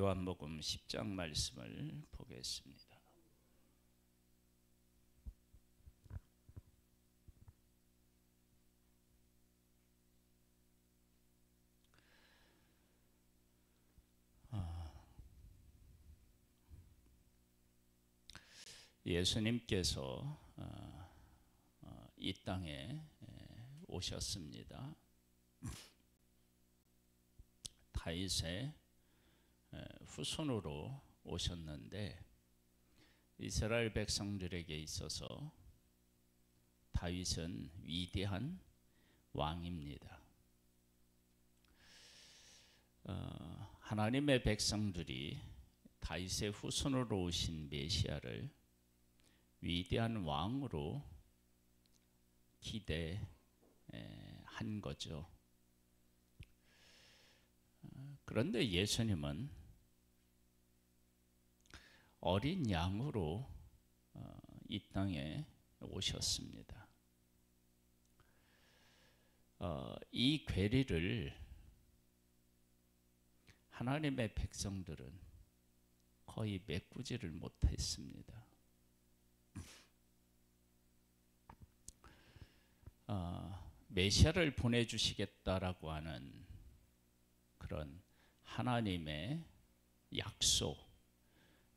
요한복음 10장 말씀을 보겠습니다. 예수님께서 이 땅에 오셨습니다. 다윗의 후손으로 오셨는데 이스라엘 백성들에게 있어서 다윗은 위대한 왕입니다. 하나님의 백성들이 다윗의 후손으로 오신 메시아를 위대한 왕으로 기대한 거죠. 그런데 예수님은 어린 양으로 이 땅에 오셨습니다. 이 괴리를 하나님의 백성들은 거의 메꾸지를 못했습니다. 메시아를 보내주시겠다라고 하는 그런 하나님의 약속,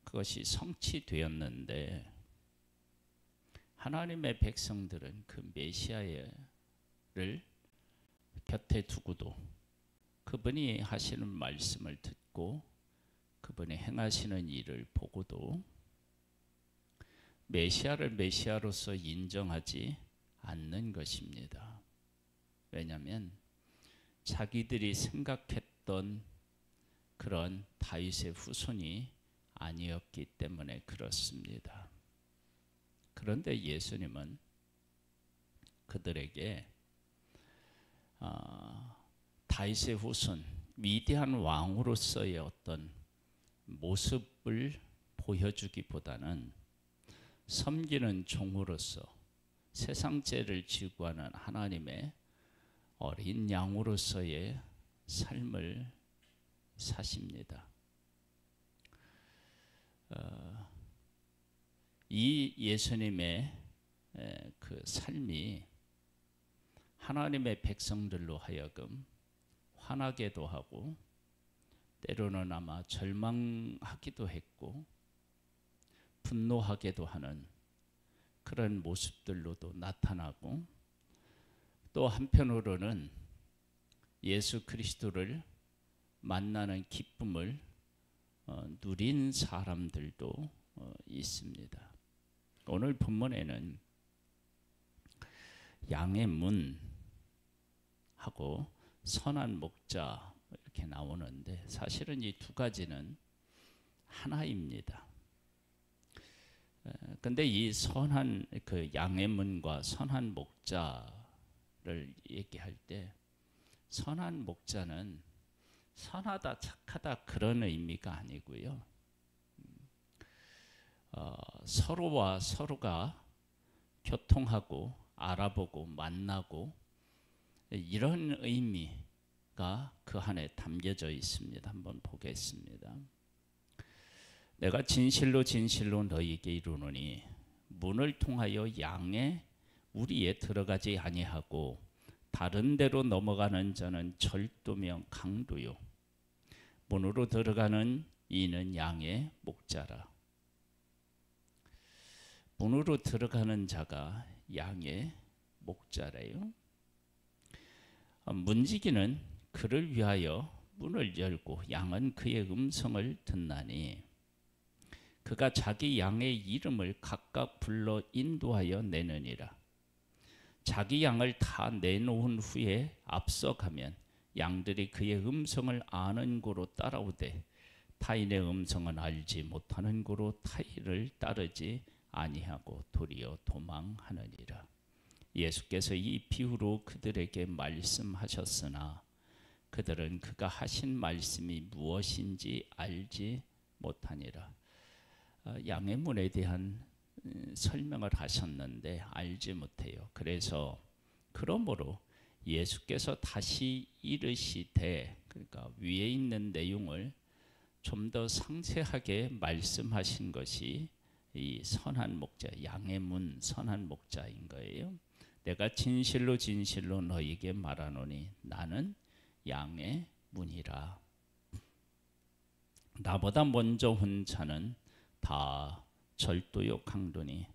그것이 성취되었는데 하나님의 백성들은 그 메시아를 곁에 두고도 그분이 하시는 말씀을 듣고 그분이 행하시는 일을 보고도 메시아를 메시아로서 인정하지 않는 것입니다. 왜냐하면 자기들이 생각했던 그런 다윗의 후손이 아니었기 때문에 그렇습니다. 그런데 예수님은 그들에게 다윗의 후손, 위대한 왕으로서의 어떤 모습을 보여주기보다는 섬기는 종으로서 세상 죄를 지고 하는 하나님의 어린 양으로서의 삶을 사십니다. 이 예수님의 그 삶이 하나님의 백성들로 하여금 화나게도 하고 때로는 아마 절망하기도 했고 분노하게도 하는 그런 모습들로도 나타나고 또 한편으로는 예수 그리스도를 만나는 기쁨을 누린 사람들도 있습니다. 오늘 본문에는 양의 문하고 선한 목자 이렇게 나오는데 사실은 이 두 가지는 하나입니다. 근데 이 선한 그 양의 문과 선한 목자를 얘기할 때 선한 목자는 선하다 착하다 그런 의미가 아니고요. 서로와 서로가 교통하고 알아보고 만나고 이런 의미가 그 안에 담겨져 있습니다. 한번 보겠습니다. 내가 진실로 진실로 너희에게 이르노니 문을 통하여 양의 우리에 들어가지 아니하고 다른 데로 넘어가는 자는 절도며 강도요 문으로 들어가는 이는 양의 목자라. 문으로 들어가는 자가 양의 목자래요. 문지기는 그를 위하여 문을 열고 양은 그의 음성을 듣나니 그가 자기 양의 이름을 각각 불러 인도하여 내느니라. 자기 양을 다 내놓은 후에 앞서가면 양들이 그의 음성을 아는 고로 따라오되 타인의 음성은 알지 못하는 고로 타인을 따르지 아니하고 도리어 도망하느니라. 예수께서 이 비유로 그들에게 말씀하셨으나 그들은 그가 하신 말씀이 무엇인지 알지 못하니라. 양의 문에 대한 설명을 하셨는데 알지 못해요. 그래서 그러므로 예수께서 다시 이르시되, 그러니까 위에 있는 내용을 좀 더 상세하게 말씀하신 것이 이 선한 목자, 양의 문 선한 목자인 거예요. 내가 진실로 진실로 너희에게 말하노니 나는 양의 문이라. 나보다 먼저 온 자는 다 절도요 강도니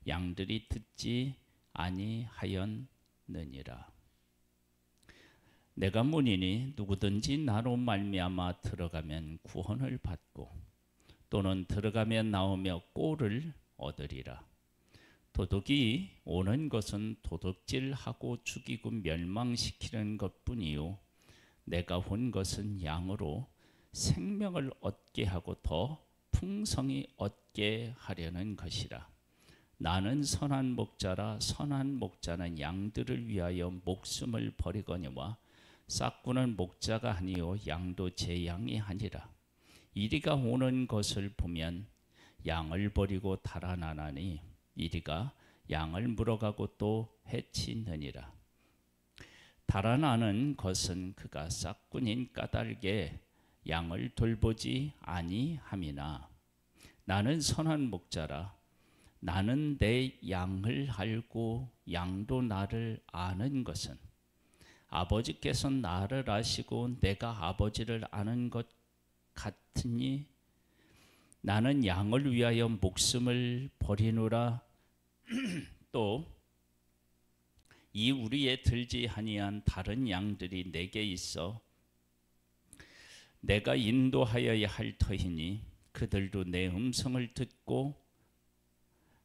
양들이 듣지 아니하였느니라. 내가 문이니 누구든지 나로 말미암아 들어가면 구원을 받고 또는 들어가면 나오며 꼴을 얻으리라. 도둑이 오는 것은 도둑질하고 죽이고 멸망시키는 것뿐이요 내가 온 것은 양으로 생명을 얻게 하고 더 풍성히 얻게 하려는 것이라. 나는 선한 목자라. 선한 목자는 양들을 위하여 목숨을 버리거니와 싹구는 목자가 아니요 양도 제 양이 아니라. 이리가 오는 것을 보면 양을 버리고 달아나나니 이리가 양을 물어가고 또 해치느니라. 달아나는 것은 그가 싹군인 까닭에 양을 돌보지 아니함이나 나는 선한 목자라. 나는 내 양을 알고 양도 나를 아는 것은 아버지께서 나를 아시고 내가 아버지를 아는 것 같으니 나는 양을 위하여 목숨을 버리노라. 또 이 우리에 들지 아니한 다른 양들이 내게 있어 내가 인도하여야 할 터이니 그들도 내 음성을 듣고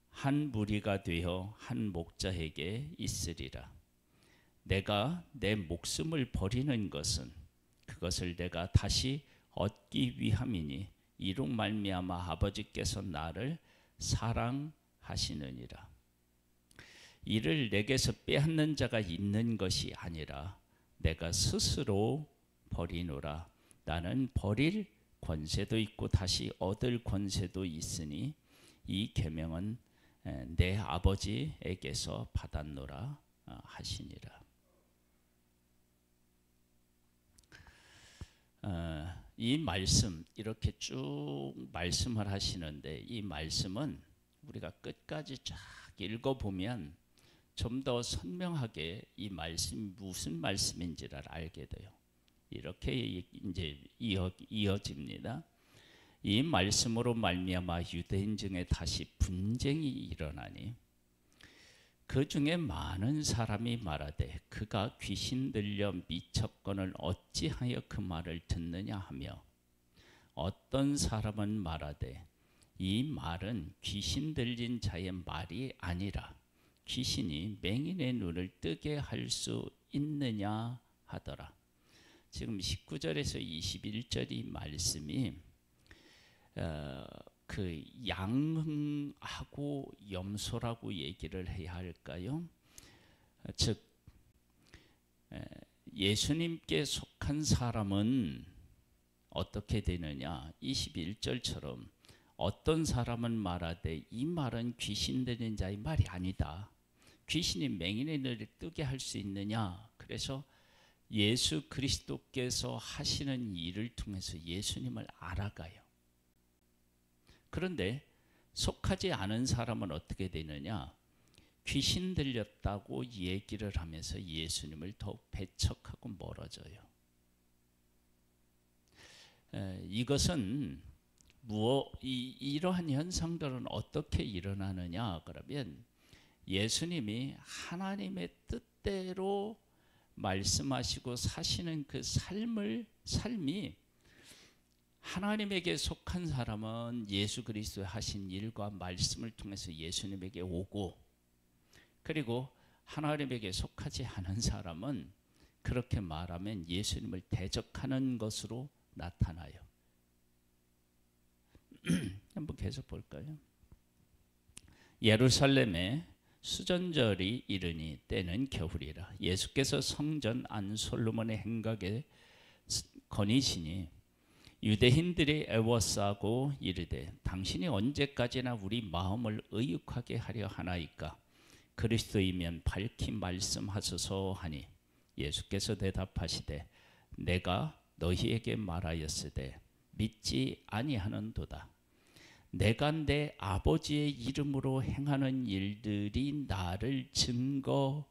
한 무리가 되어 한 목자에게 있으리라. 내가 내 목숨을 버리는 것은 그것을 내가 다시 얻기 위함이니 이로 말미암아 아버지께서 나를 사랑하시느니라. 이를 내게서 빼앗는 자가 있는 것이 아니라 내가 스스로 버리노라. 나는 버릴 권세도 있고 다시 얻을 권세도 있으니 이 계명은 내 아버지에게서 받았노라 하시니라. 이 말씀 이렇게 쭉 말씀을 하시는데 이 말씀은 우리가 끝까지 쫙 읽어보면 좀 더 선명하게 이 말씀이 무슨 말씀인지를 알게 돼요. 이렇게 이제 이어집니다. 이 말씀으로 말미암아 유대인 중에 다시 분쟁이 일어나니 그 중에 많은 사람이 말하되 그가 귀신 들려 미쳤거늘 어찌하여 그 말을 듣느냐 하며 어떤 사람은 말하되 이 말은 귀신 들린 자의 말이 아니라 귀신이 맹인의 눈을 뜨게 할 수 있느냐 하더라. 지금 19절에서 21절이 말씀이 그 양하고 염소라고 얘기를 해야 할까요? 즉 예수님께 속한 사람은 어떻게 되느냐? 21절처럼 어떤 사람은 말하되 이 말은 귀신 들린 자의 말이 아니다. 귀신이 맹인의 눈을 뜨게 할 수 있느냐? 그래서 예수 그리스도께서 하시는 일을 통해서 예수님을 알아가요. 그런데 속하지 않은 사람은 어떻게 되느냐? 귀신 들렸다고 얘기를 하면서 예수님을 더욱 배척하고 멀어져요. 이것은 이러한 현상들은 어떻게 일어나느냐? 그러면 예수님이 하나님의 뜻대로 말씀하시고 사시는 그 삶이 하나님에게 속한 사람은 예수 그리스도의 하신 일과 말씀을 통해서 예수님에게 오고, 그리고 하나님에게 속하지 않은 사람은 그렇게 말하면 예수님을 대적하는 것으로 나타나요. 한번 계속 볼까요? 예루살렘에 수전절이 이르니 때는 겨울이라. 예수께서 성전 안 솔로몬의 행각에 거니시니 유대인들이 애워싸고 이르되 당신이 언제까지나 우리 마음을 의육하게 하려 하나이까? 그리스도이면 밝히 말씀하소서 하니 예수께서 대답하시되 내가 너희에게 말하였으되 믿지 아니하는도다. 내가 내 아버지의 이름으로 행하는 일들이 나를 증거하는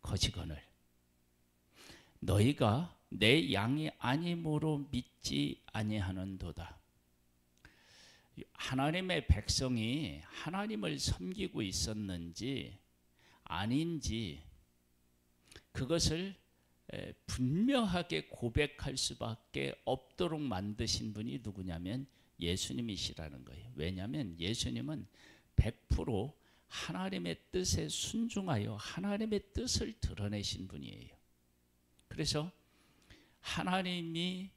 것이거늘 너희가 내 양이 아님으로 믿지 아니하는도다. 하나님의 백성이 하나님을 섬기고 있었는지 아닌지 그것을 분명하게 고백할 수밖에 없도록 만드신 분이 누구냐면 예수님이시라는 거예요. 왜냐하면 예수님은 100% 하나님의 뜻에 순종하여 하나님의 뜻을 드러내신 분이에요. 그래서 하나님이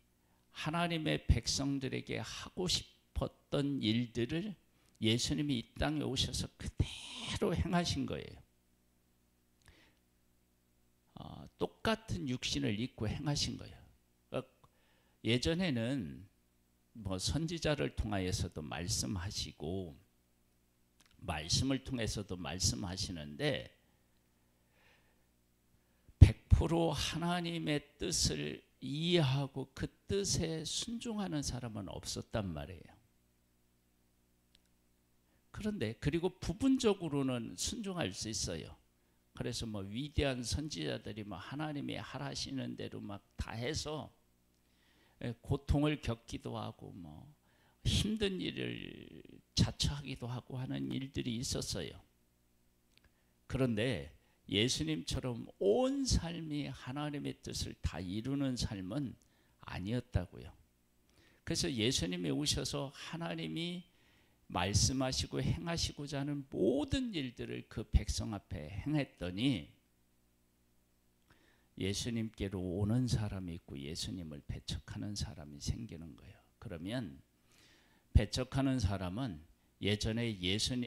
하나님의 백성들에게 하고 싶었던 일들을 예수님이 이 땅에 오셔서 그대로 행하신 거예요. 똑같은 육신을 입고 행하신 거예요. 예전에는 뭐 선지자를 통하여서도 말씀하시고 말씀을 통해서도 말씀하시는데 100% 하나님의 뜻을 이해하고 그 뜻에 순종하는 사람은 없었단 말이에요. 그런데 그리고 부분적으로는 순종할 수 있어요. 그래서 뭐 위대한 선지자들이 뭐 하나님이 하라시는 대로 막 다 해서 고통을 겪기도 하고 뭐 힘든 일을 자처하기도 하고 하는 일들이 있었어요. 그런데 예수님처럼 온 삶이 하나님의 뜻을 다 이루는 삶은 아니었다고요. 그래서 예수님이 오셔서 하나님이 말씀하시고 행하시고자 하는 모든 일들을 그 백성 앞에 행했더니 예수님께로 오는 사람이 있고 예수님을 배척하는 사람이 생기는 거예요. 그러면 배척하는 사람은 예전에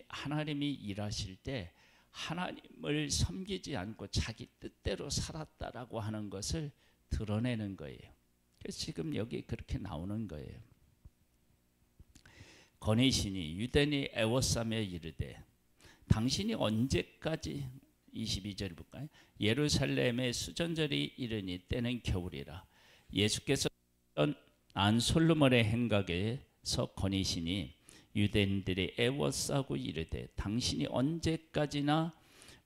하나님이 일하실 때 하나님을 섬기지 않고 자기 뜻대로 살았다라고 하는 것을 드러내는 거예요. 그래서 지금 여기 그렇게 나오는 거예요. 거니시니 유대인이 애워싸며 이르되 당신이 언제까지 22절 볼까요? 예루살렘의 수전절이 이르니 때는 겨울이라. 예수께서 안 솔로몬의 행각에서 거니시니 유대인들이 애워싸고 이르되 당신이 언제까지나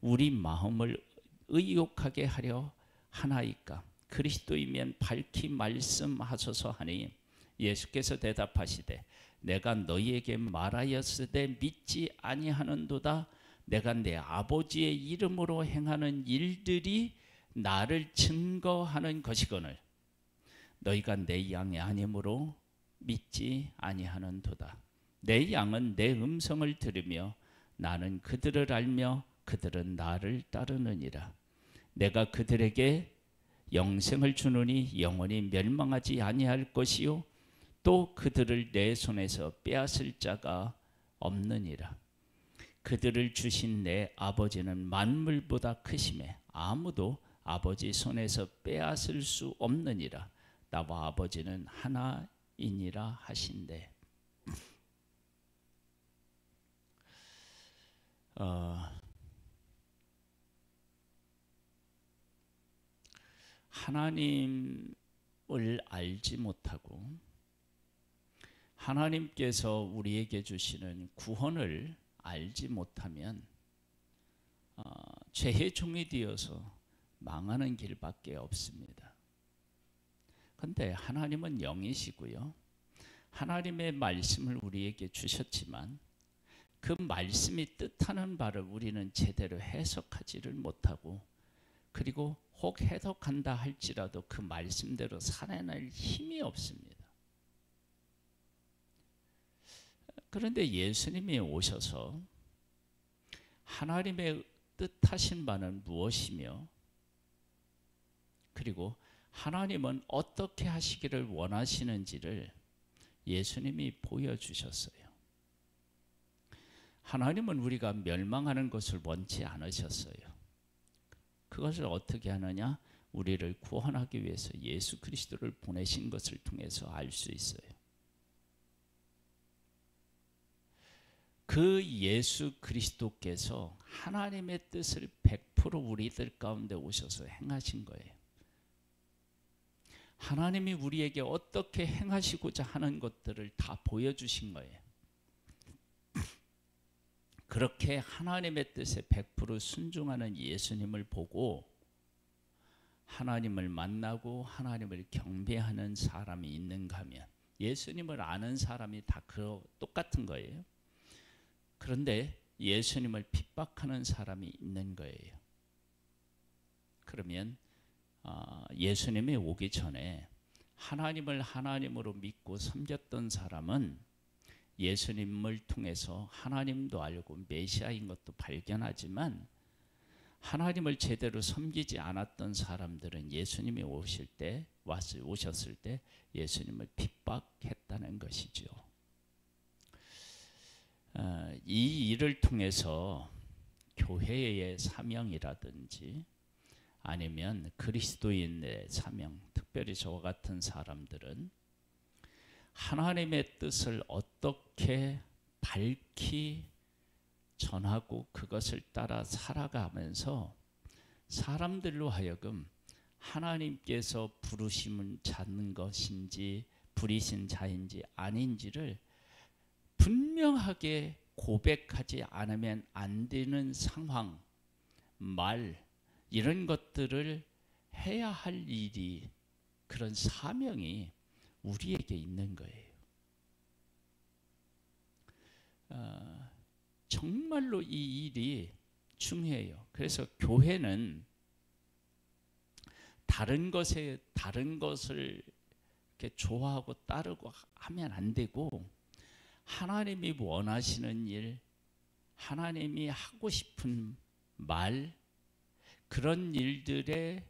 우리 마음을 의욕하게 하려 하나이까? 그리스도이면 밝히 말씀하소서 하니 예수께서 대답하시되 내가 너희에게 말하였으되 믿지 아니하는도다. 내가 내 아버지의 이름으로 행하는 일들이 나를 증거하는 것이거늘 너희가 내 양이 아니므로 믿지 아니하는도다. 내 양은 내 음성을 들으며 나는 그들을 알며 그들은 나를 따르느니라. 내가 그들에게 영생을 주노니 영원히 멸망하지 아니할 것이요 또 그들을 내 손에서 빼앗을 자가 없느니라. 그들을 주신 내 아버지는 만물보다 크심에 아무도 아버지 손에서 빼앗을 수 없느니라. 나와 아버지는 하나이니라 하신대. 하나님을 알지 못하고 하나님께서 우리에게 주시는 구원을 알지 못하면 죄의 종이 되어서 망하는 길밖에 없습니다. 그런데 하나님은 영이시고요. 하나님의 말씀을 우리에게 주셨지만 그 말씀이 뜻하는 바를 우리는 제대로 해석하지를 못하고 그리고 혹 해석한다 할지라도 그 말씀대로 살아낼 힘이 없습니다. 그런데 예수님이 오셔서 하나님의 뜻하신 바는 무엇이며 그리고 하나님은 어떻게 하시기를 원하시는지를 예수님이 보여주셨어요. 하나님은 우리가 멸망하는 것을 원치 않으셨어요. 그것을 어떻게 하느냐? 우리를 구원하기 위해서 예수 그리스도를 보내신 것을 통해서 알 수 있어요. 그 예수 그리스도께서 하나님의 뜻을 100% 우리들 가운데 오셔서 행하신 거예요. 하나님이 우리에게 어떻게 행하시고자 하는 것들을 다 보여주신 거예요. 그렇게 하나님의 뜻에 100% 순종하는 예수님을 보고 하나님을 만나고 하나님을 경배하는 사람이 있는가 하면 예수님을 아는 사람이 다 똑같은 거예요. 그런데 예수님을 핍박하는 사람이 있는 거예요. 그러면 예수님이 오기 전에 하나님을 하나님으로 믿고 섬겼던 사람은 예수님을 통해서 하나님도 알고 메시아인 것도 발견하지만 하나님을 제대로 섬기지 않았던 사람들은 예수님이 오셨을 때 예수님을 핍박했다는 것이죠. 이 일을 통해서 교회의 사명이라든지 아니면 그리스도인의 사명, 특별히 저와 같은 사람들은 하나님의 뜻을 어떻게 밝히 전하고 그것을 따라 살아가면서 사람들로 하여금 하나님께서 부르심을 찾는 것인지 부리신 자인지 아닌지를 분명하게 고백하지 않으면 안 되는 상황, 말 이런 것들을 해야 할 일이 그런 사명이 우리에게 있는 거예요. 정말로 이 일이 중요해요. 그래서 교회는 다른 것을 이렇게 좋아하고 따르고 하면 안 되고 하나님이 원하시는 일, 하나님이 하고 싶은 말 그런 일들에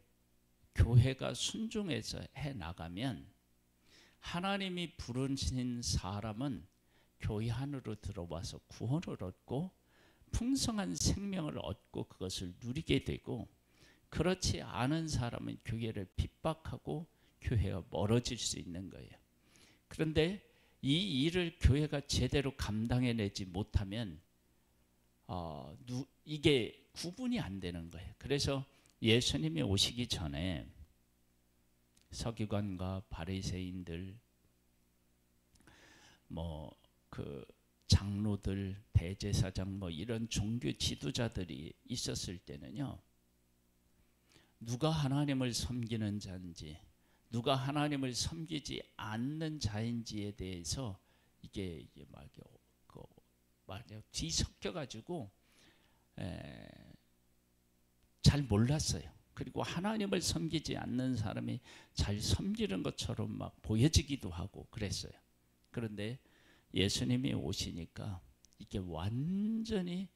교회가 순종해서 해 나가면 하나님이 부르신 사람은 교회 안으로 들어와서 구원을 얻고 풍성한 생명을 얻고 그것을 누리게 되고 그렇지 않은 사람은 교회를 핍박하고 교회가 멀어질 수 있는 거예요. 그런데 이 일을 교회가 제대로 감당해내지 못하면 이게 구분이 안 되는 거예요. 그래서 예수님이 오시기 전에 서기관과 바리새인들 그 장로들, 대제사장 이런 종교 지도자들이 있었을 때는요. 누가 하나님을 섬기는 자인지 누가 하나님을 섬기지 않는 자인지에 대해서 이게 뒤섞여 가지고 잘 몰랐어요. 그리고 하나님을 섬기지 않는 사람이 잘 섬기는 것처럼 막 보여지기도 하고 그랬어요. 그런데 예수님이 오시니까 이게 완전히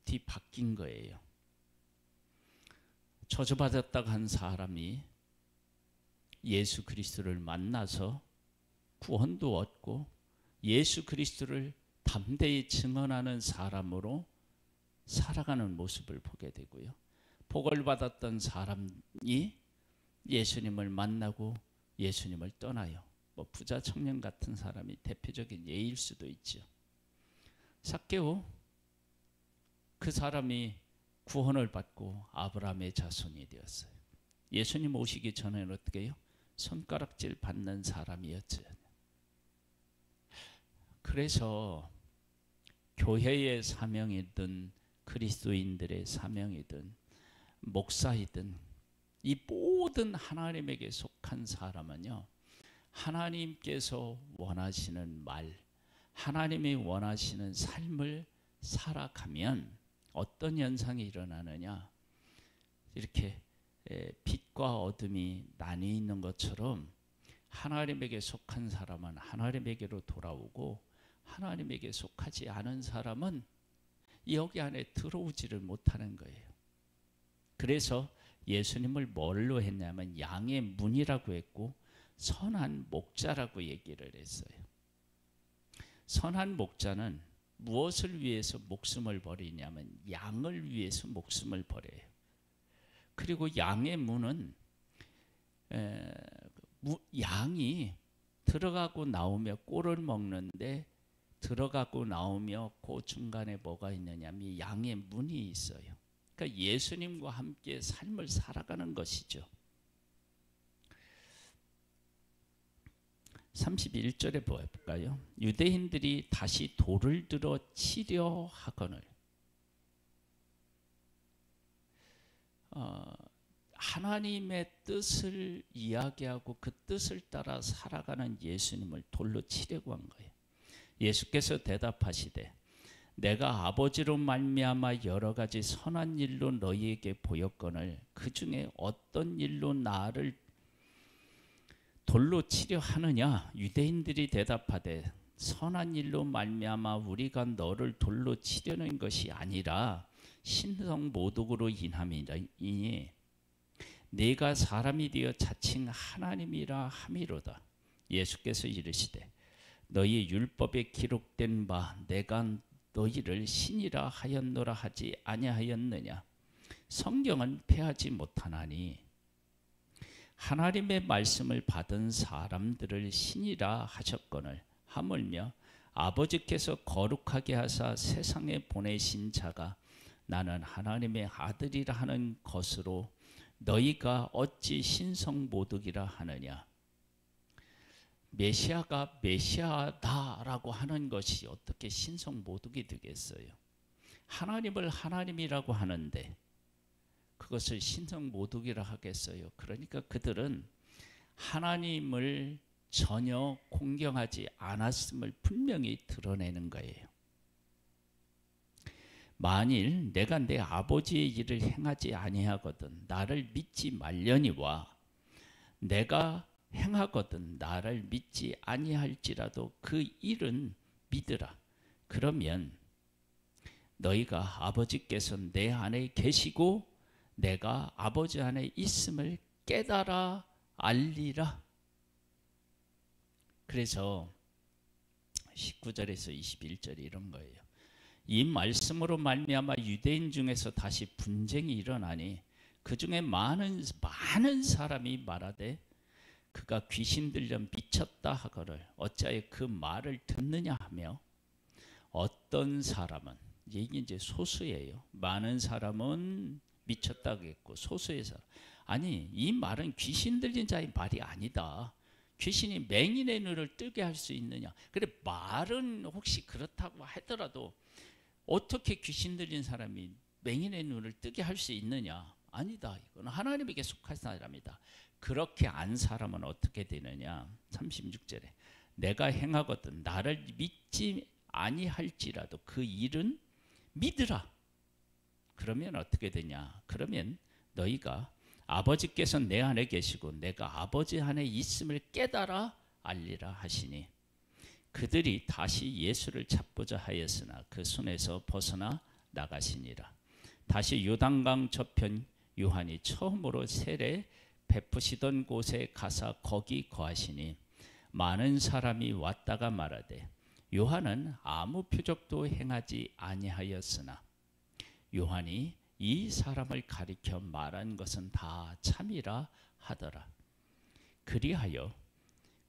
뒤바뀐 거예요. 저주받았다고 한 사람이 예수 그리스도를 만나서 구원도 얻고 예수 그리스도를 담대히 증언하는 사람으로 살아가는 모습을 보게 되고요. 복을 받았던 사람이 예수님을 만나고 예수님을 떠나요. 부자 청년 같은 사람이 대표적인 예일 수도 있죠. 삭개오 그 사람이 구원을 받고 아브라함의 자손이 되었어요. 예수님 오시기 전에는 어떻게 해요? 손가락질 받는 사람이었죠. 그래서 교회의 사명이든 그리스도인들의 사명이든 목사이든 이 모든 하나님에게 속한 사람은요. 하나님께서 원하시는 말, 하나님이 원하시는 삶을 살아가면 어떤 현상이 일어나느냐. 이렇게 빛과 어둠이 나뉘어 있는 것처럼 하나님에게 속한 사람은 하나님에게로 돌아오고 하나님에게 속하지 않은 사람은 여기 안에 들어오지를 못하는 거예요. 그래서 예수님을 뭘로 했냐면 양의 문이라고 했고 선한 목자라고 얘기를 했어요. 선한 목자는 무엇을 위해서 목숨을 버리냐면 양을 위해서 목숨을 버려요. 그리고 양의 문은 양이 들어가고 나오며 꼴을 먹는데 들어가고 나오며 그 중간에 뭐가 있느냐면 양의 문이 있어요. 그러니까 예수님과 함께 삶을 살아가는 것이죠. 31절에 볼까요? 유대인들이 다시 돌을 들어 치려 하거늘. 하나님의 뜻을 이야기하고 그 뜻을 따라 살아가는 예수님을 돌로 치려고 한 거예요. 예수께서 대답하시되 내가 아버지로 말미암아 여러 가지 선한 일로 너희에게 보였거늘 그 중에 어떤 일로 나를 돌로 치려 하느냐? 유대인들이 대답하되 선한 일로 말미암아 우리가 너를 돌로 치려는 것이 아니라 신성 모독으로 인함이니 네가 사람이 되어 자칭 하나님이라 함이로다. 예수께서 이르시되 너희 율법에 기록된 바 내가 너희를 신이라 하였노라 하지 아니하였느냐? 성경은 패하지 못하나니 하나님의 말씀을 받은 사람들을 신이라 하셨거늘 하물며 아버지께서 거룩하게 하사 세상에 보내신 자가 나는 하나님의 아들이라 하는 것으로 너희가 어찌 신성모독이라 하느냐? 메시아가 메시아다라고 하는 것이 어떻게 신성모독이 되겠어요? 하나님을 하나님이라고 하는데 그것을 신성모독이라 하겠어요? 그러니까 그들은 하나님을 전혀 공경하지 않았음을 분명히 드러내는 거예요. 만일 내가 내 아버지의 일을 행하지 아니하거든 나를 믿지 말려니와 내가 행하거든 나를 믿지 아니할지라도 그 일은 믿으라. 그러면 너희가 아버지께서 내 안에 계시고 내가 아버지 안에 있음을 깨달아 알리라. 그래서 19절에서 21절이 이런 거예요. 이 말씀으로 말미암아 유대인 중에서 다시 분쟁이 일어나니 그 중에 많은 사람이 말하되 그가 귀신 들려 미쳤다 하거늘 어찌하여 그 말을 듣느냐 하며 어떤 사람은 이게 이제 소수예요. 많은 사람은 미쳤다고 했고 소수의 사람 아니 이 말은 귀신 들린 자의 말이 아니다. 귀신이 맹인의 눈을 뜨게 할 수 있느냐? 그래 말은 혹시 그렇다고 하더라도 어떻게 귀신 들린 사람이 맹인의 눈을 뜨게 할 수 있느냐? 아니다. 이건 하나님에게 속한 사람이다. 그렇게 안 사람은 어떻게 되느냐? 36절에 내가 행하거든 나를 믿지 아니할지라도 그 일은 믿으라. 그러면 어떻게 되냐? 그러면 너희가 아버지께서 내 안에 계시고 내가 아버지 안에 있음을 깨달아 알리라 하시니 그들이 다시 예수를 잡고자 하였으나 그 손에서 벗어나 나가시니라. 다시 요단강 저편 요한이 처음으로 세례 베푸시던 곳에 가사 거기 거하시니 많은 사람이 왔다가 말하되 요한은 아무 표적도 행하지 아니하였으나 요한이 이 사람을 가리켜 말한 것은 다 참이라 하더라. 그리하여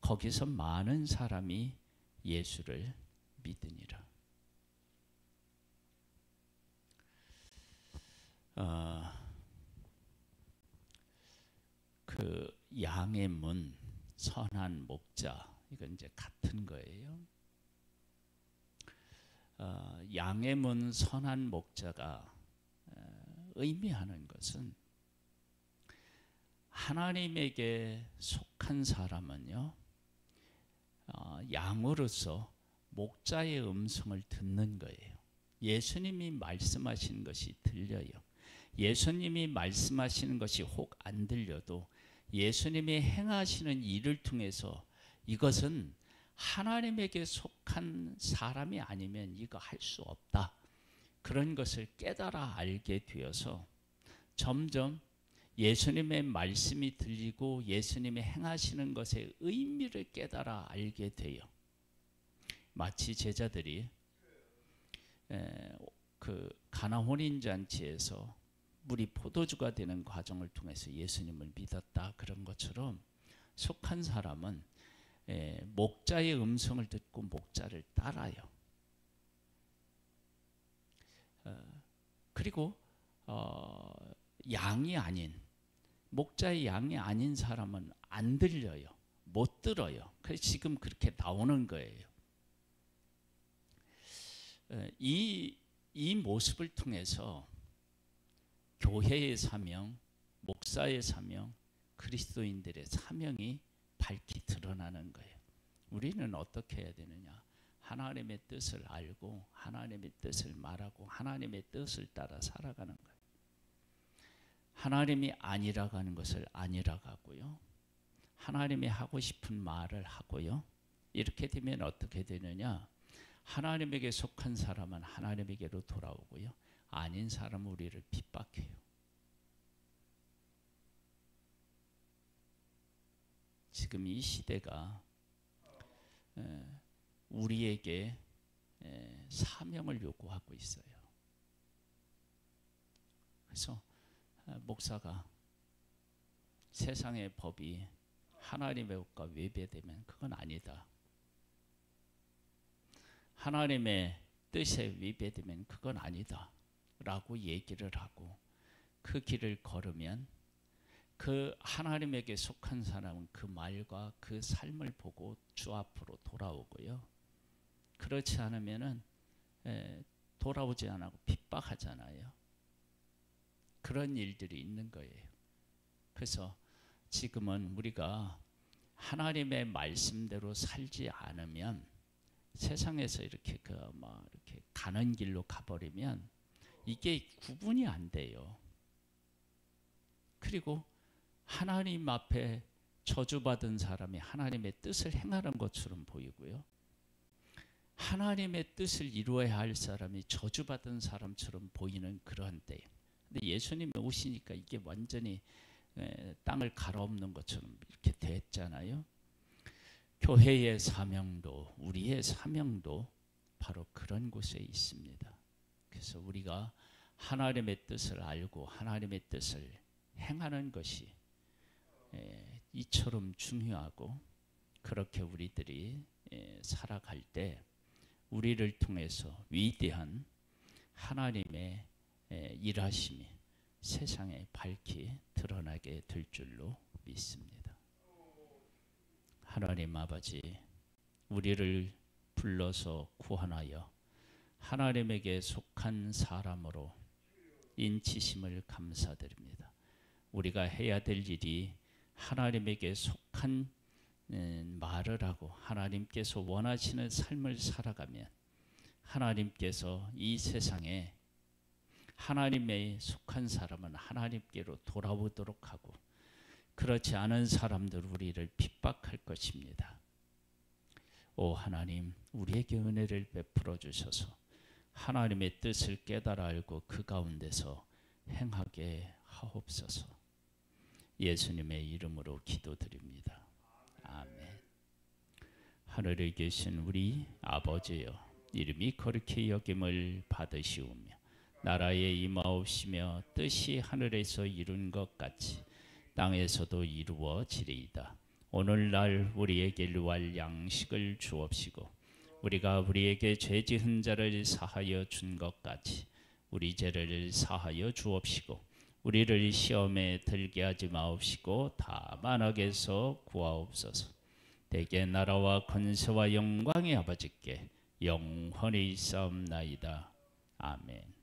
거기서 많은 사람이 예수를 믿으니라. 그 양의 문, 선한 목자 이건 이제 같은 거예요. 양의 문, 선한 목자가 의미하는 것은 하나님에게 속한 사람은요 양으로서 목자의 음성을 듣는 거예요. 예수님이 말씀하시는 것이 들려요. 예수님이 말씀하시는 것이 혹 안 들려도 예수님이 행하시는 일을 통해서 이것은 하나님에게 속한 사람이 아니면 이거 할 수 없다. 그런 것을 깨달아 알게 되어서 점점 예수님의 말씀이 들리고 예수님이 행하시는 것의 의미를 깨달아 알게 돼요. 마치 제자들이 그 가나 혼인잔치에서 물이 포도주가 되는 과정을 통해서 예수님을 믿었다 그런 것처럼 속한 사람은 목자의 음성을 듣고 목자를 따라요. 그리고 양이 아닌 목자의 양이 아닌 사람은 안 들려요. 못 들어요. 그래서 지금 그렇게 나오는 거예요. 이 모습을 통해서 교회의 사명, 목사의 사명, 그리스도인들의 사명이 밝히 드러나는 거예요. 우리는 어떻게 해야 되느냐? 하나님의 뜻을 알고 하나님의 뜻을 말하고 하나님의 뜻을 따라 살아가는 거예요. 하나님이 아니라고 하는 것을 아니라고 하고요. 하나님이 하고 싶은 말을 하고요. 이렇게 되면 어떻게 되느냐? 하나님에게 속한 사람은 하나님에게로 돌아오고요. 아닌 사람은 우리를 핍박해요. 지금 이 시대가 우리에게 사명을 요구하고 있어요. 그래서 목사가 세상의 법이 하나님의 법과 외배되면 그건 아니다. 하나님의 뜻에 위배되면 그건 아니다 라고 얘기를 하고 그 길을 걸으면 그 하나님에게 속한 사람은 그 말과 그 삶을 보고 주 앞으로 돌아오고요. 그렇지 않으면은 돌아오지 않고 핍박하잖아요. 그런 일들이 있는 거예요. 그래서 지금은 우리가 하나님의 말씀대로 살지 않으면 세상에서 이렇게 이렇게 가는 길로 가버리면 이게 구분이 안 돼요. 그리고 하나님 앞에 저주받은 사람이 하나님의 뜻을 행하는 것처럼 보이고요. 하나님의 뜻을 이루어야 할 사람이 저주받은 사람처럼 보이는 그런 때예요. 근데 예수님이 오시니까 이게 완전히 땅을 갈아엎는 것처럼 이렇게 됐잖아요. 교회의 사명도 우리의 사명도 바로 그런 곳에 있습니다. 그래서 우리가 하나님의 뜻을 알고 하나님의 뜻을 행하는 것이 이처럼 중요하고 그렇게 우리들이 살아갈 때 우리를 통해서 위대한 하나님의 일하심이 세상에 밝히 드러나게 될 줄로 믿습니다. 하나님 아버지, 우리를 불러서 구원하여 하나님에게 속한 사람으로 인치심을 감사드립니다. 우리가 해야 될 일이 하나님에게 속한 말을 하고 하나님께서 원하시는 삶을 살아가면 하나님께서 이 세상에 하나님에 속한 사람은 하나님께로 돌아오도록 하고 그렇지 않은 사람들 우리를 핍박할 것입니다. 오 하나님, 우리에게 은혜를 베풀어 주셔서 하나님의 뜻을 깨달아 알고 그 가운데서 행하게 하옵소서. 예수님의 이름으로 기도드립니다. 아멘. 하늘에 계신 우리 아버지여, 이름이 거룩히 여김을 받으시오며 나라에 임하옵시며 뜻이 하늘에서 이룬 것 같이 땅에서도 이루어지리이다. 오늘날 우리에게 일용할 양식을 주옵시고 우리가 우리에게 죄 지은 자를 사하여 준 것 같이 우리 죄를 사하여 주옵시고 우리를 시험에 들게 하지 마옵시고 다만 악에서 구하옵소서. 대개 나라와 권세와 영광의 아버지께 영원히 있사옵나이다. 아멘.